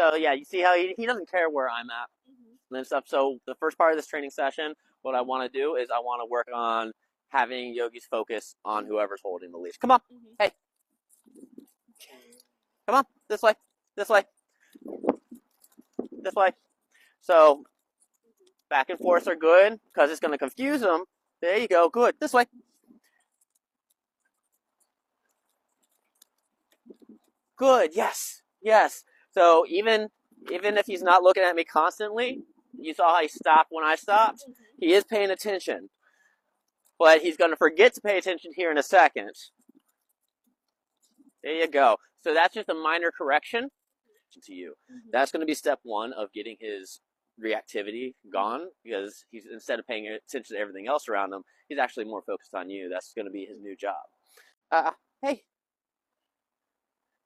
So yeah, you see how he doesn't care where I'm at and stuff. So the first part of this training session, what I want to do is I want to work on having Yogi's focus on whoever's holding the leash. Come on, hey, come on, this way, this way, this way. So back and forth are good because it's going to confuse them. There you go, good. This way. Good, yes, yes. So even if he's not looking at me constantly, you saw how he stopped when I stopped. He is paying attention, but he's going to forget to pay attention here in a second. There you go. So that's just a minor correction to you. That's going to be step one of getting his reactivity gone, because he's, instead of paying attention to everything else around him, he's actually more focused on you. That's going to be his new job. Hey.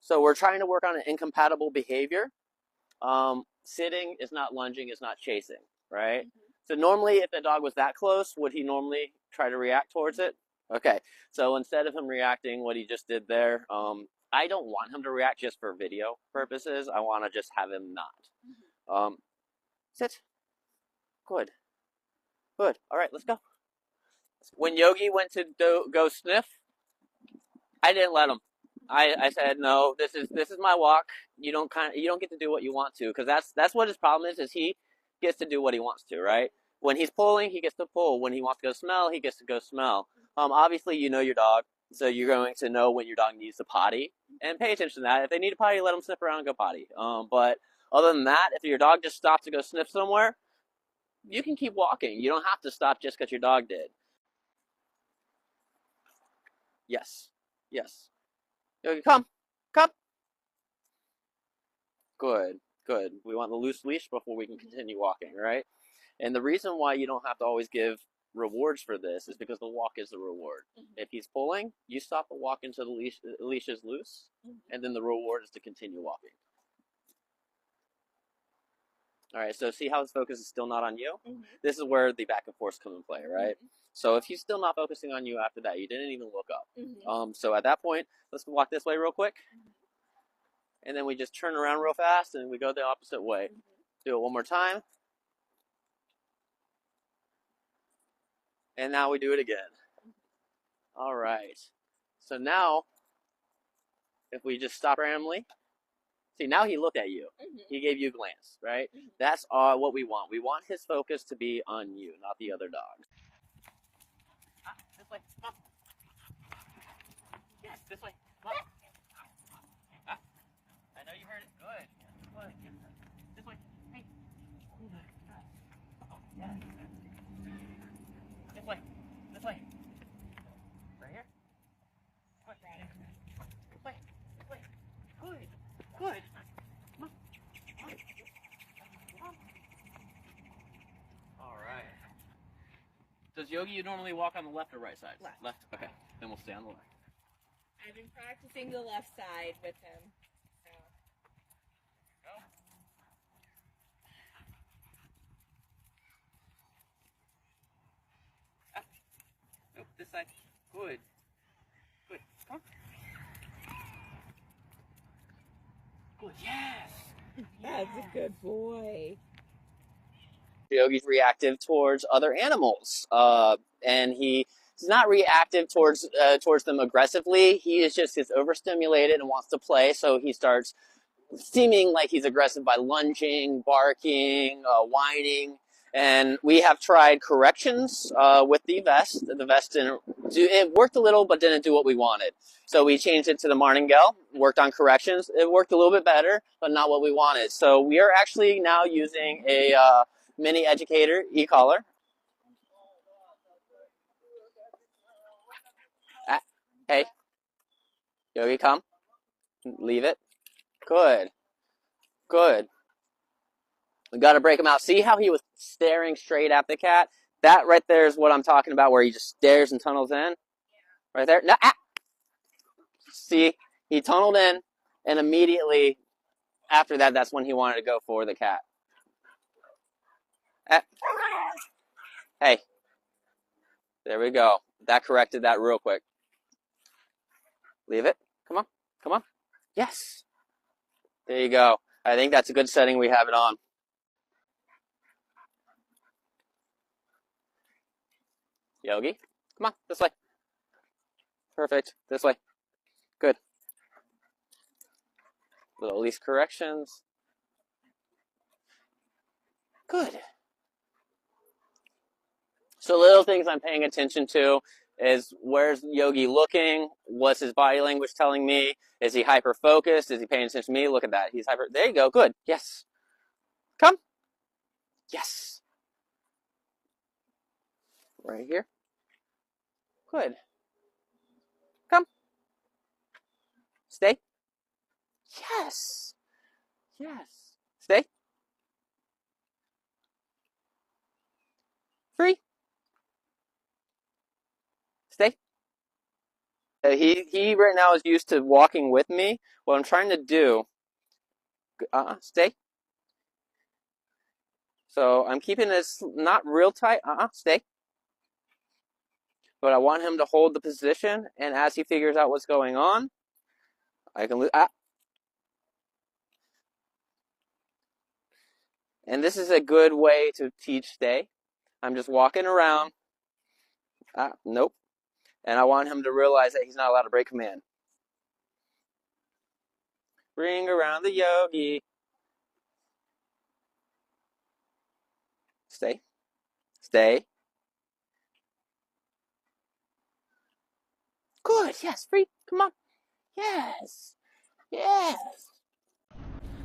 So we're trying to work on an incompatible behavior. Sitting is not lunging, is not chasing, right? So normally if the dog was that close, would he normally try to react towards it? Okay, so instead of him reacting what he just did there, I don't want him to react just for video purposes. I want to just have him not. Sit. Good. Good. All right, let's go. When Yogi went to go sniff, I didn't let him. I said, no, this is my walk. You don't get to do what you want to, because that's what his problem is he gets to do what he wants to, right? When he's pulling, he gets to pull. When he wants to go smell, he gets to go smell. Obviously you know your dog, so you're going to know when your dog needs to potty, and pay attention to that. If they need to potty, let them sniff around and go potty. But other than that, if your dog just stops to go sniff somewhere, you can keep walking. You don't have to stop just because your dog did. Yes. Yes. Yogi, come. Come. Good. Good. We want the loose leash before we can continue walking, right? And the reason why you don't have to always give rewards for this is because the walk is the reward. If he's pulling, you stop the walk until the leash is loose, and then the reward is to continue walking. All right, so see how his focus is still not on you? This is where the back and forth come in play, right? So if he's still not focusing on you after that, you didn't even look up. So at that point, let's walk this way real quick. And then we just turn around real fast and we go the opposite way. Do it one more time. And now we do it again. All right. So now, if we just stop randomly, see, now he looked at you. He gave you a glance, right? That's what we want. We want his focus to be on you, not the other dog. This way. Come on. Yes, this way. Come on. I know you heard it. Good. Good. This way. Hey. Yes. This way. This way. Right here. This way. This way. Good. Good. Come on. Come on. All right. Does Yogi normally walk on the left or right side? Left. Left? Okay. Then we'll stay on the left. I've been practicing the left side with him. So. Go. Up. Nope, this side. Good. Good. Come on. Good. Yes. That's a good boy. Yogi's reactive towards other animals, and he's not reactive towards them aggressively. He is just overstimulated and wants to play, so he starts seeming like he's aggressive by lunging, barking, whining. And we have tried corrections with the vest. The vest it worked a little, but didn't do what we wanted. So we changed it to the martingale, worked on corrections. It worked a little bit better, but not what we wanted. So we are actually now using a mini educator e-collar. Hey, Yogi, come. Leave it. Good. Good. We got to break him out. See how he was staring straight at the cat? That right there is what I'm talking about, where he just stares and tunnels in. Right there. No, See, he tunneled in, and immediately after that, that's when he wanted to go for the cat. Hey. There we go. That corrected that real quick. Leave it. Come on. Come on. Yes. There you go. I think that's a good setting we have it on. Yogi, come on, this way. Perfect, this way. Good. Little least corrections. Good. So little things I'm paying attention to is where's Yogi looking? What's his body language telling me? Is he hyper focused? Is he paying attention to me? Look at that. He's hyper. There you go. Good. Yes. Come. Yes. Right here. Good. Come. Stay. Yes. Yes. Stay. Free. Stay. He right now is used to walking with me. What I'm trying to do. Stay. So I'm keeping this not real tight. Stay. But I want him to hold the position, and as he figures out what's going on, I can lose. And this is a good way to teach stay. I'm just walking around. Nope. And I want him to realize that he's not allowed to break command. Bring around the Yogi. Stay. Stay. Good. Yes. Free. Come on. Yes. Yes.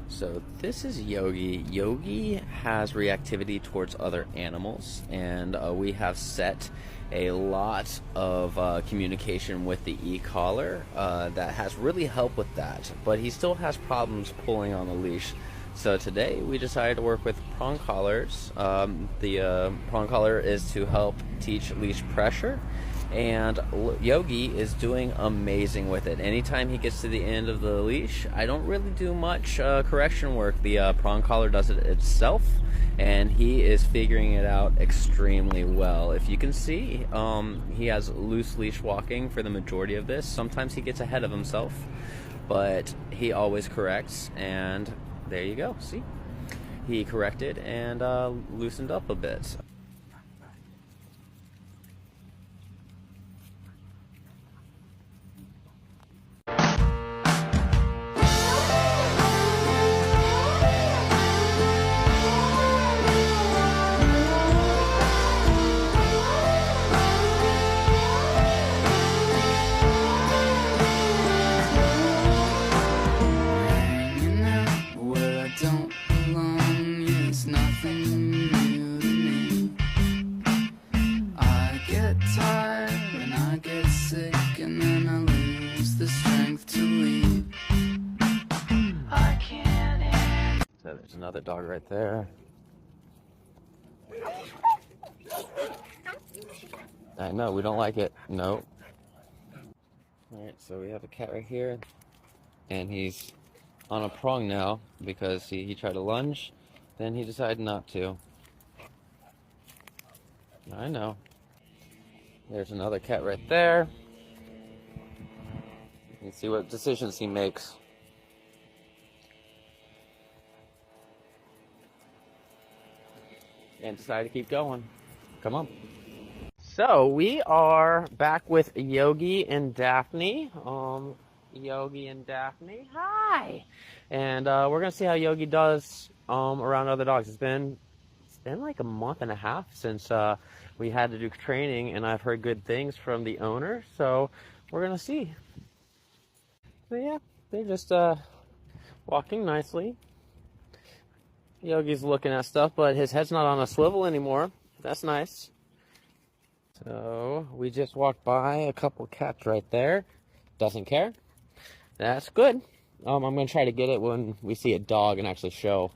So this is Yogi. Yogi has reactivity towards other animals, and we have set a lot of communication with the e-collar that has really helped with that, but he still has problems pulling on the leash. So today we decided to work with prong collars. The prong collar is to help teach leash pressure, and Yogi is doing amazing with it. Anytime he gets to the end of the leash, I don't really do much correction work. The prong collar does it itself, and he is figuring it out extremely well. If you can see, he has loose leash walking for the majority of this. Sometimes he gets ahead of himself, but he always corrects, and there you go. See? He corrected and loosened up a bit. There's another dog right there. I know, we don't like it. No. Alright, so we have a cat right here. And he's on a prong now because he tried to lunge. Then he decided not to. I know. There's another cat right there. You can see what decisions he makes. And decided to keep going. Come on. So we are back with Yogi and Daphne. Yogi and Daphne, hi. And we're gonna see how Yogi does around other dogs. It's been like a month and a half since we had to do training, and I've heard good things from the owner. So we're gonna see. So yeah, they're just walking nicely. Yogi's looking at stuff, but his head's not on a swivel anymore. That's nice. So we just walked by a couple cats right there. Doesn't care. That's good. I'm going to try to get it when we see a dog and actually show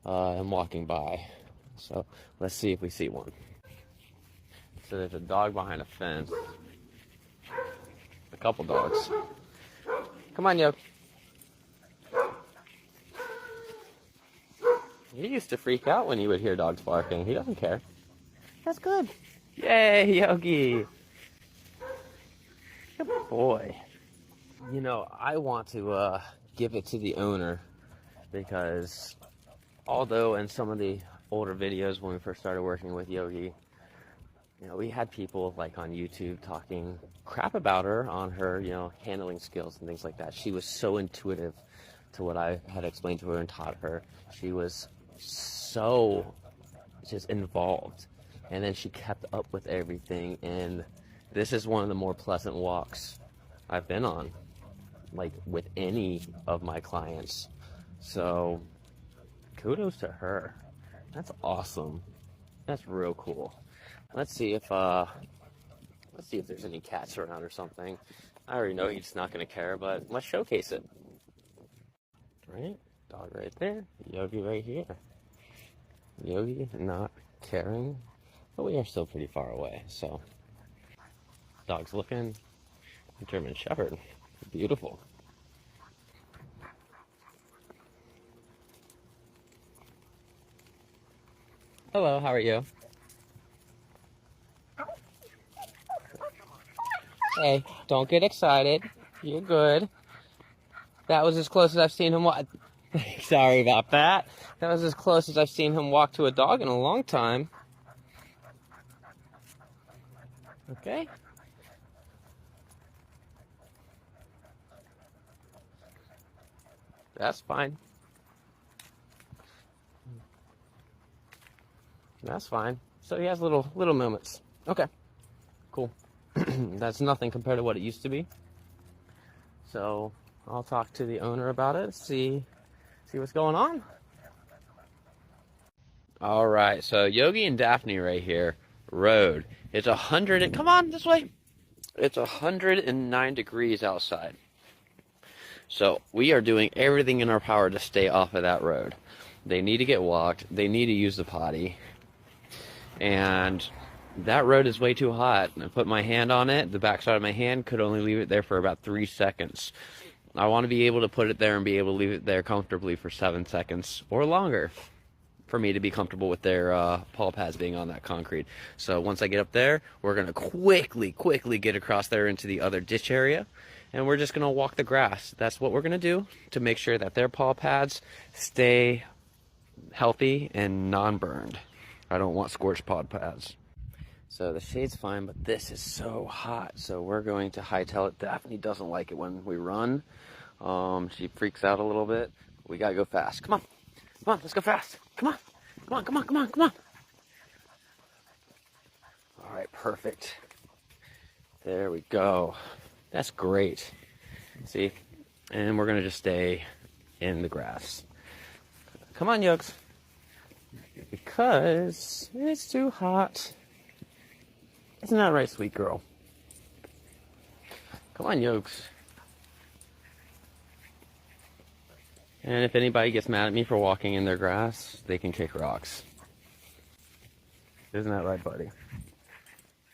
him walking by. So let's see if we see one. So there's a dog behind a fence. A couple dogs. Come on, Yogi. He used to freak out when he would hear dogs barking. He doesn't care. That's good. Yay, Yogi. Good boy. You know, I want to give it to the owner because although in some of the older videos when we first started working with Yogi, you know, we had people like on YouTube talking crap about her on her, you know, handling skills and things like that. She was so intuitive to what I had explained to her and taught her. She was so just involved, and then she kept up with everything, and this is one of the more pleasant walks I've been on, like with any of my clients. So kudos to her. That's awesome. That's real cool. Let's see if there's any cats around or something. I already know he's not going to care, but let's showcase it. Right? Dog right there. Yogi right here. Yogi not caring, but we are still pretty far away, so. Dog's looking. German Shepherd. Beautiful. Hello, how are you? Hey, don't get excited. You're good. That was as close as I've seen him walk. Sorry about that. That was as close as I've seen him walk to a dog in a long time. Okay. That's fine. That's fine. So he has little moments. Okay. Cool. That's nothing compared to what it used to be. So I'll talk to the owner about it, see what's going on. All right, so Yogi and Daphne right here rode. It's 100 and come on this way. It's 109 degrees outside. So we are doing everything in our power to stay off of that road. They need to get walked. They need to use the potty. And that road is way too hot. I put my hand on it. The backside of my hand could only leave it there for about 3 seconds. I want to be able to put it there and be able to leave it there comfortably for 7 seconds or longer for me to be comfortable with their paw pads being on that concrete. So once I get up there, we're going to quickly get across there into the other ditch area. And we're just going to walk the grass. That's what we're going to do to make sure that their paw pads stay healthy and non-burned. I don't want scorched paw pads. So the shade's fine, but this is so hot. So we're going to hightail it. Daphne doesn't like it when we run. She freaks out a little bit. We gotta go fast. Come on. Come on, let's go fast. Come on. Come on, come on, come on, come on. All right, perfect. There we go. That's great. See? And we're gonna just stay in the grass. Come on, Yokes. Because it's too hot. Isn't that right, sweet girl? Come on, Yokes. And if anybody gets mad at me for walking in their grass, they can kick rocks. Isn't that right, buddy?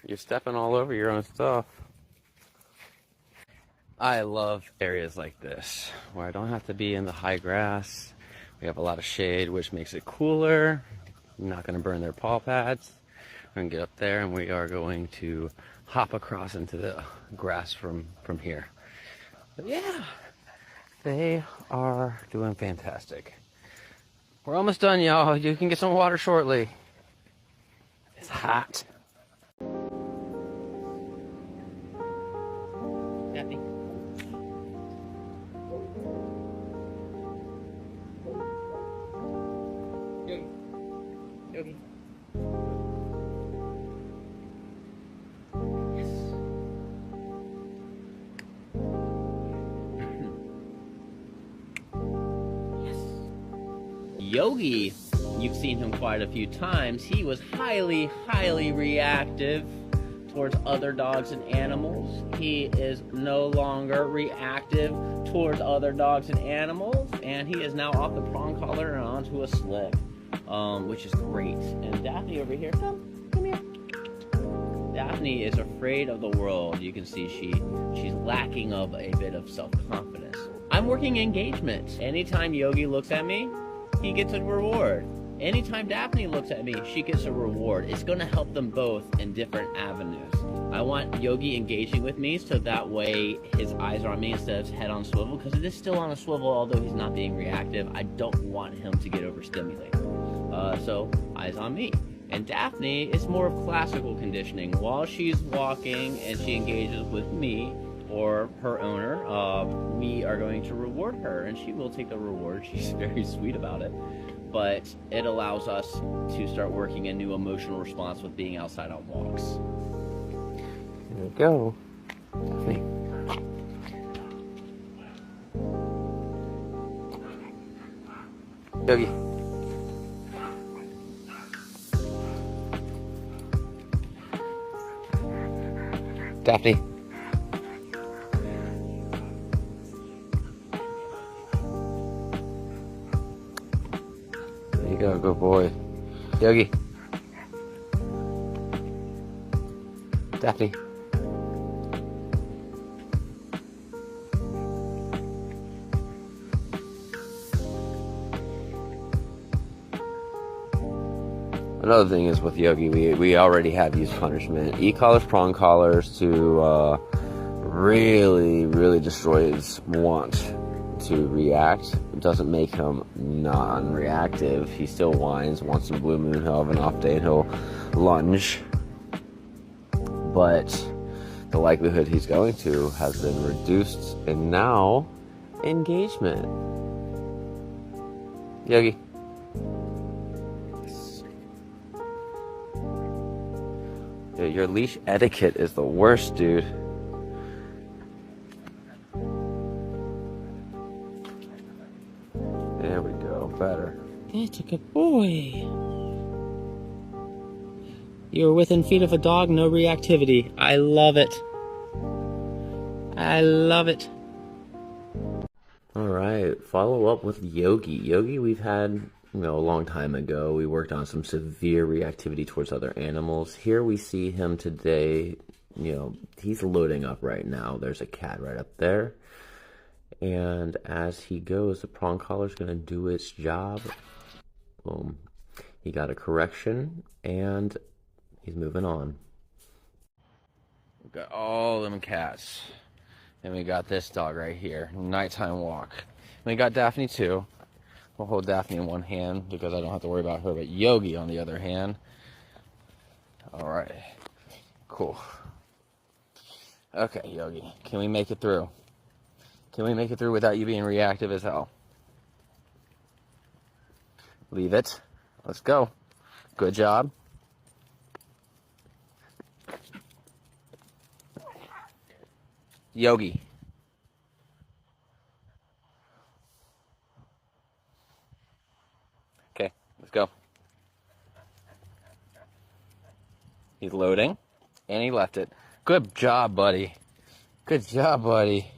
You're stepping all over your own stuff. I love areas like this, where I don't have to be in the high grass. We have a lot of shade, which makes it cooler. I'm not going to burn their paw pads. We're going to get up there, and we are going to hop across into the grass from here. But yeah, they are doing fantastic. We're almost done, y'all. You can get some water shortly. It's hot. Daphne. Yogi. Yogi. Yogi, you've seen him quite a few times. He was highly reactive towards other dogs and animals. He is no longer reactive towards other dogs and animals, and he is now off the prong collar and onto a slip, which is great. And Daphne over here, come here. Daphne is afraid of the world. You can see she's lacking of a bit of self-confidence. I'm working engagement. Anytime Yogi looks at me, he gets a reward. Anytime Daphne looks at me, she gets a reward. It's going to help them both in different avenues. I want Yogi engaging with me so that way his eyes are on me instead of his head on swivel, because it is still on a swivel, although he's not being reactive. I don't want him to get overstimulated. So eyes on me. And Daphne is more of classical conditioning. While she's walking and she engages with me or her owner, we are going to reward her, and she will take the reward. She's very sweet about it. But it allows us to start working a new emotional response with being outside on walks. There we go. Yogi. Daphne. There you go, good boy. Yogi. Daphne. Another thing is with Yogi, we already have used punishment. E-collars, prong collars to really destroy his want to react. It doesn't make him non-reactive. He still whines. Once in a blue moon, he'll have an off day and he'll lunge. But the likelihood he's going to has been reduced, and now engagement. Yogi. Your leash etiquette is the worst, dude. There we go, better. That's a good boy. You're within feet of a dog, no reactivity. I love it. I love it. Alright, follow up with Yogi. Yogi we've had, a long time ago. We worked on some severe reactivity towards other animals. Here we see him today, he's loading up right now. There's a cat right up there. And as he goes, the prong collar's going to do its job. Boom. He got a correction, and he's moving on. We've got all them cats. And we got this dog right here, nighttime walk. And we got Daphne too. We'll hold Daphne in one hand because I don't have to worry about her, but Yogi on the other hand. All right, cool. Okay, Yogi, can we make it through? Can we make it through without you being reactive as hell? Leave it. Let's go. Good job. Yogi. Okay, let's go. He's loading, and he left it. Good job, buddy. Good job, buddy.